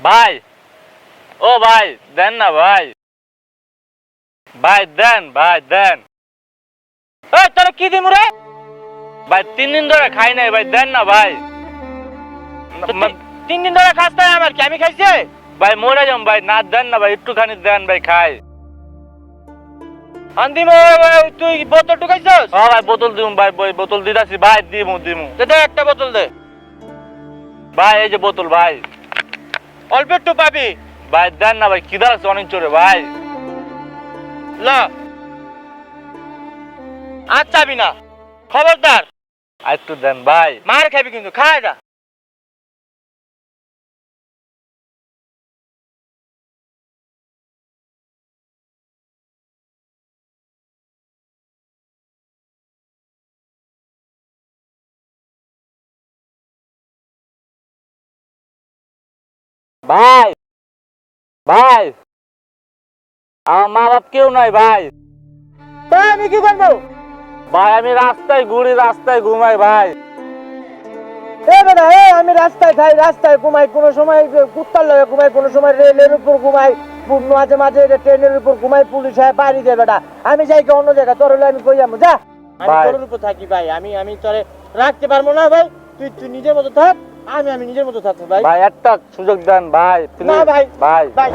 ভাই, ও ভাই দেন না ভাই, ভাই দেন, ভাই দেন। এই তোরা কি দিমু রে? ভাই 3 দিন ধরে খাই নাই ভাই, দেন না ভাই। 3 দিন ধরে খাস নাই আমার কি আমি খাইছি? ভাই মরে যাম ভাই, না দেন না ভাই, একটুখানি দেন ভাই খাই। আন্দিম তুই বোতল ঢুকাইছস? ও ভাই বোতল দিমু ভাই, বোতল দিতাছি ভাই, দিমু। দে একটা বোতল দে। ভাই এই যে বোতল ভাই। অল্প একটু পাবি। ভাই দেন না ভাই, খিদা আছে অনেক জোরে ভাই। ল আর চাবি না, খবরদার। আর একটু দেন ভাই। মার খাবি কিন্তু, খায় না। ভাই, ভাই আমার মা বাপ কেউ নাই ভাই। তাই আমি কি করবো? ভাই আমি রাস্তায় ঘুরি, রাস্তায় ঘুমাই ভাই। আমি রাস্তায় খাই, রাস্তায় ঘুমাই, কোনো সময় কুত্তার লগে ঘুমাই, কোনো সময় রেলের উপর ঘুমাই, মাঝে মাঝে ট্রেনের উপর ঘুমাই, পুলিশ হয় বাড়ি দেয় বেটা। আমি যাই কি অন্য জায়গায়, তোর হলে আমি কই যাবো যা। আমি ভাই। তোর উপর থাকি ভাই, আমি তোরে রাখতে পারবো না ভাই। তুই নিজের মতো থাক, আমি নিজের মতো থাকবো ভাই। ভাই একটা সুযোগ দেন ভাই, না please। ভাই, ভাই ভাই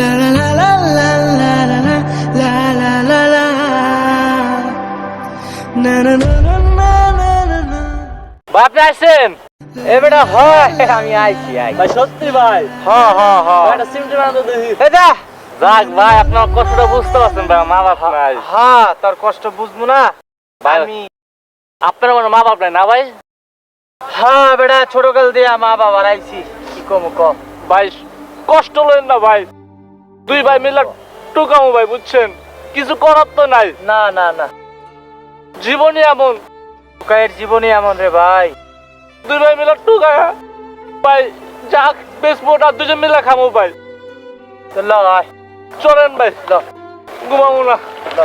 La la la la la la la la la la la na na na na na na na ভাই আপনি আসছেন? এ বেটা হয়, আমি আইছি ভাই সত্যি ভাই? হ্যাঁ হ্যাঁ হ্যাঁ। একটা সিমটি বানাতে দেখি। এই যা। যাক ভাই, আপনার কষ্টটা বুঝতে পারছেন ভাই, মা বাপ নাই। হ্যাঁ তোর কষ্ট বুঝবো না ভাই আমি? আপনার কোনো মা বাপ নাই না ভাই? হ্যাঁ বেটা, ছোটকাল দিয়ে মা বাবা আইছি, কি কম ক। ভাই কষ্ট লইন না ভাই, দুই ভাই মিলে টুকামো ভাই, বুঝছেন? কিছু করার তো নাই। না না না, জীবনই এমন, টুকাইয়ের জীবনই এমন রে ভাই। দুই ভাই মিলে টুকায় ভাই, যাক বেসবোটা দুজন মিলে খামো ভাই। তো ল আয়, চলেন ভাই, ল ঘুমাবো না। ল।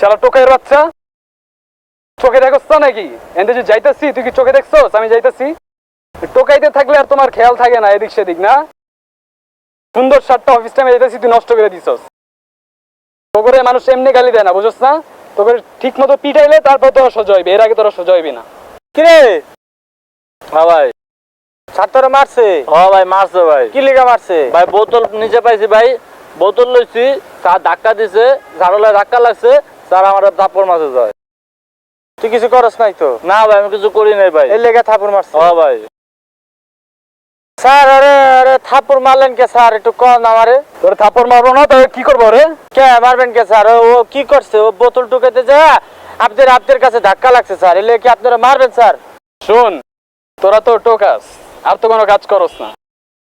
শালা টোকাইয়ের বাচ্চা, চোখে দেখছ না নাকি? এনতে যে যাইতাছি তুই কি চোখে দেখছস আমি যাইতাছি? টোকাইতে থাকলে আর তোমার খেয়াল থাকে না এদিক সেদিক না? সুন্দর শার্টটা অফিস টাইমে যাইতাছি তুই নষ্ট করে দিছস। তোকে মানুষ এমনি গালি দেয় না, বুঝছ না? তোকে ঠিক মতো পিটাইলে তারপর তোরা সোজা হইবে, এর আগে তোরা সোজা হইবি না। কিরে হ্যাঁ ভাই। ছাত্র মারছে? হ্যাঁ ভাই মারছে ভাই। কি লিগা মারছে? ভাই বোতল নিচে পাইছি ভাই, বোতল লইছি, স্যার ধাক্কা দিছে, ঝাড়লে ধাক্কা লাগছে, স্যার আমার থাপ্পড় মারছে যায়। তুই কিছু করস নাই তো? না ভাই আমি কিছু করি নাই ভাই। এই লেগে থাপ্পড় মারছে? হ্যাঁ ভাই। স্যার আরে আরে থাপ্পড় মারলেন কে স্যার? একটু কন আমারে। তোর থাপ্পড় মারবো না তবে কি করবো রে? কে মারবেন কে স্যার? ও কি করছে? ও বোতল টুকাইতে যায় আপনাদের কাছে ধাক্কা লাগছে স্যার, এলে কি আপনারা মারবেন স্যার? শোন, তোরা তো টোকাস, আর তো কোনো কাজ করস না।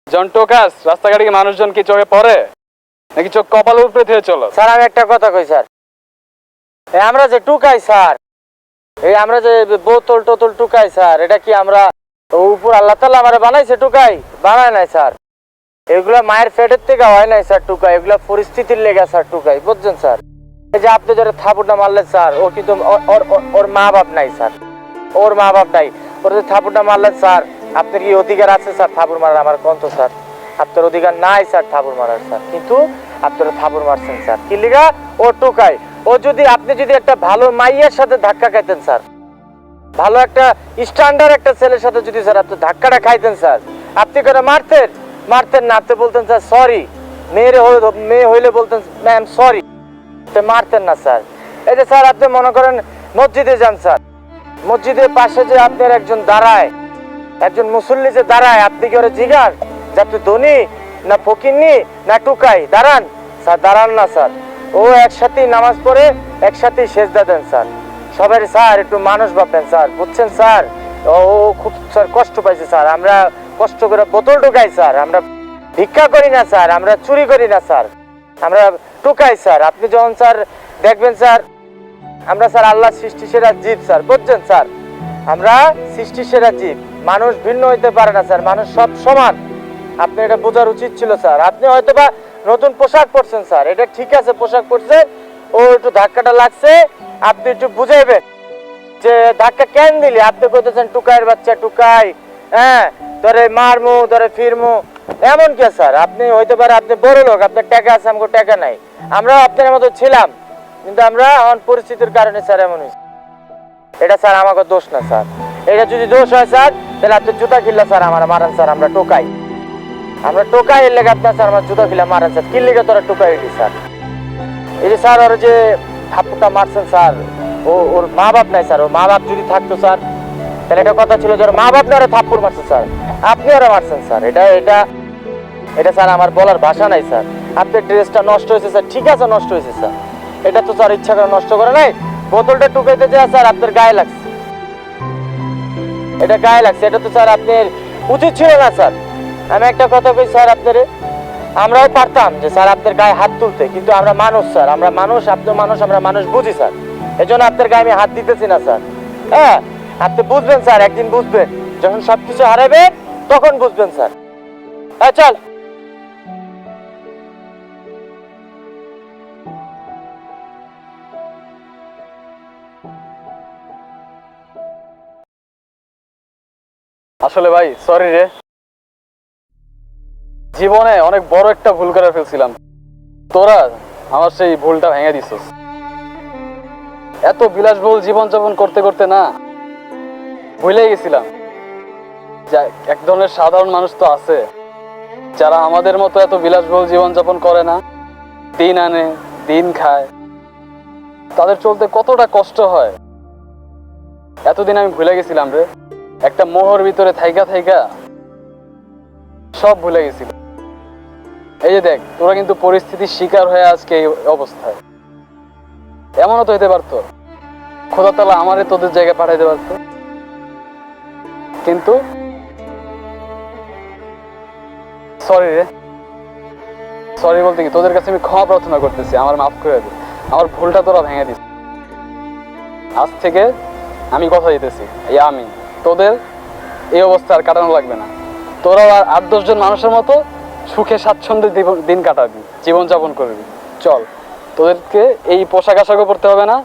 যখন টোকাস রাস্তাঘাটে কি মানুষজন কি চোখে পড়ে নাকি চোখ কপালের উপরে থেকে চলো? স্যার আমি একটা কথা কই স্যার, এই আমরা যে টুকাই স্যার, এই আমরা যে বোতল টোতল টুকাই স্যার, এটা কি আমরা উপর আল্লাহ তাআলা আমারে বানাইছে টুকাই? বানায় নাই স্যার। এগুলা মায়ের পেটের থেকে হয় নাই স্যার টুকাই, এগুলা পরিস্থিতির লেগে স্যার টুকাই, বুঝছেন স্যার? এই যে আপনি যারা থাপুরটা মারলেন স্যার, ও কিন্তু ওর মা বাপ নাই স্যার, ওর মা বাপ নাই, ওর যে থাপুরটা মারলেন স্যার, আপনার কি অধিকার আছে স্যার থাপুর মারার? আমার কন্ত স্যার আপনার অধিকার নাই স্যার থাপুর মারার স্যার, কিন্তু আপনারা থাপুর মারছেন স্যার। কি লিগা? ও টুকাই। ও যদি আপনি যদি একটা ভালো মাইয়ের সাথে ধাক্কা খাইতেন স্যার, ভালো একটা স্ট্যান্ডার্ড একটা ছেলের সাথে যদি স্যার আপনি ধাক্কাটা খাইতেন স্যার, আপনি করে মারতেন? মারতেন না, আপনি বলতেন স্যার সরি। মেয়ে হইলে বলতেন ম্যাম সরি, মারতেন না স্যার। এই যে স্যার আপনি মনে করেন মসজিদে যান স্যার, মসজিদের পাশে যে আপনার একজন দাঁড়ায়, একজন মুসল্লি যে দাঁড়ায়, আপনি কি ওরা জিগান যে আপনি ধনী না ফকিন্নি না টুকাই? দাঁড়ান স্যার, দাঁড়ান না স্যার। ও একসাথেই নামাজ পড়ে একসাথেই সেজদা দেন স্যার। সবাই স্যার একটু মানুষ ভাববেন স্যার, বুঝছেন স্যার? ও খুব স্যার কষ্ট পাইছে স্যার, আমরা কষ্ট করে বোতল টুকাই স্যার, আমরা ভিক্ষা করি না স্যার, আমরা চুরি করি না স্যার, আমরা টুকাই স্যার। আপনি যখন স্যার দেখবেন স্যার, আমরা স্যার আল্লাহ সৃষ্টি সেরা জীব স্যার, বুঝছেন স্যার? আমরা সৃষ্টি সেরা জীব, মানুষ ভিন্ন হইতে পারে না স্যার, মানুষ সব সমান। আপনি এটা বোঝার উচিত ছিল স্যার। আপনি হয়তো বা নতুন পোশাক পরছেন স্যার, এটা ঠিক আছে পোশাক পরছেন, ও একটু ধাক্কাটা লাগছে, আপনি একটু বুঝাইবেন যে ধাক্কা কেন দিলি? আপনি কইতেছেন টুকাইয়ের বাচ্চা টুকাই, হ্যাঁ ধরে মারমু ধরে ফিরমু, এমন কে স্যার? আপনি হইতে পারে আপনি বড় লোক, আপনার টাকা আছে, আমাকে টাকা নাই, আমরাও আপনার মতো ছিলাম, কিন্তু আমরা এখন পরিস্থিতির কারণে স্যার এমন হয়েছে। এটা স্যার আমাকে দোষ না স্যার, এটা যদি দোষ হয় স্যার তাহলে আপনি জুতা কিনলে স্যার আমার মারেন স্যার, আমরা টোকাই, আমরা টোকাই এর লেগে আপনার স্যার আমার জুতা কিনলে মারেন স্যার। কি লেগে তোরা টোকাই এলি স্যার? এই যে স্যার ওর যে থাপ্পড়টা মারছেন স্যার, ওর মা বাপ নাই স্যার, ওর মা বাপ যদি থাকতো স্যার তাহলে একটা কথা ছিল যে ওর মা বাপ না ওরা থাপ্পড় মারছে স্যার, আপনি ওরা মারছেন স্যার। এটা এটা এটা স্যার আমার বলার ভাষা নাই স্যার। আপনার ড্রেসটা নষ্ট হয়েছে স্যার, ঠিক আছে নষ্ট হয়েছে স্যার, এটা তো স্যার ইচ্ছা করে নষ্ট করে নাই, বোতলটা টুকাইতে যায় স্যার আপনার গায়ে লাগছে, এটা গায়ে লাগছে, এটা তো স্যার আপনার উচিত ছিল না স্যার। আমি একটা কথা কই স্যার আপনারে, আমরাও পারতাম যে স্যার আপনার গায়ে হাত তুলতে, কিন্তু আমরা মানুষ স্যার, আমরা মানুষ, আপনি মানুষ, আমরা মানুষ বুঝি স্যার, এজন্য আপনার গায়ে আমি হাত দিতেছি না স্যার। হ্যাঁ আপনি বুঝবেন স্যার, একদিন বুঝবেন, যখন সবকিছু হারাবে তখন বুঝবেন স্যার। হ্যাঁ চল। আসলে ভাই সরি রে, জীবনে অনেক বড় একটা ভুল করে ফেলছিলাম, তোরা আমার সেই ভুলটা ভেঙে দিছিস। এত বিলাসবহুল জীবনযাপন করতে করতে না ভুলে গেছিলাম যে এক ধরনের সাধারণ মানুষ তো আছে যারা আমাদের মতো এত বিলাসবহুল জীবনযাপন করে না, দিন আনে দিন খায়, তাদের চলতে কতটা কষ্ট হয়। এতদিন আমি ভুলে গেছিলাম রে, একটা মোহর ভিতরে থাইকা থাইকা সব ভুলে গেছিল। এই যে দেখ তোরা কিন্তু পরিস্থিতির শিকার হয়ে আজকে এই অবস্থায়, এমনও তো হইতে পারতো খোদা তাআলা আমারে তোদের জায়গায় পাঠাইতে পারতো, কিন্তু সরি রে, সরি বলতে কি তোদের কাছে আমি ক্ষমা প্রার্থনা করতেছি, আমার মাফ করে দে, আমার ভুলটা তোরা ভেঙে দিস। আজ থেকে আমি কথা দিতেছি, আমি তোদের এই অবস্থা আর কাটানো লাগবে না, তোরা আর 8-10 জন মানুষের মতো সুখে স্বাচ্ছন্দ্যে দিন কাটাবি, জীবনযাপন করবি। চল, তোদেরকে এই পোশাক আশাকও পরতে হবে না,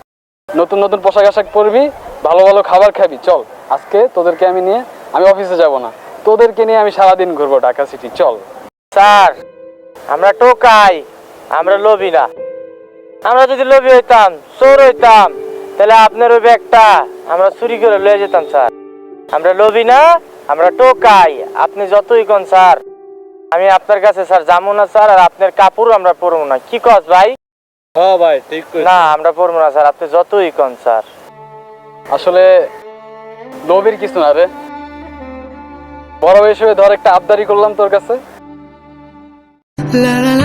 নতুন নতুন পোশাক আশাক পরবি, ভালো ভালো খাবার খাবি। চল আজকে তোদেরকে আমি নিয়ে, আমি অফিসে যাব না, তোদেরকে নিয়ে আমি সারাদিন ঘুরবো ঢাকা সিটি। চল। স্যার আমরা টোকাই, আমরা লোভী না। আমরা যদি লোভী হইতাম, চোর হইতাম, তাহলে আপনার ওই ব্যাগটা আমরা চুরি করে লয়ে যেতাম স্যার। আমরা লোভী না, আমরা টোকাই। আপনি যতই কোন স্যার, আমি আপনার কাছে স্যার যাবো না স্যার। আর আপনার কাপড় আমরা পরবো না। কি কস ভাই? হ্যাঁ ভাই ঠিক না আমরা পরবো না স্যার, আপনি যতই কোন স্যার। আসলে লোভের কিছু না রে, বড় হিসেবে ধর একটা আবদারি করলাম তোর কাছে। la la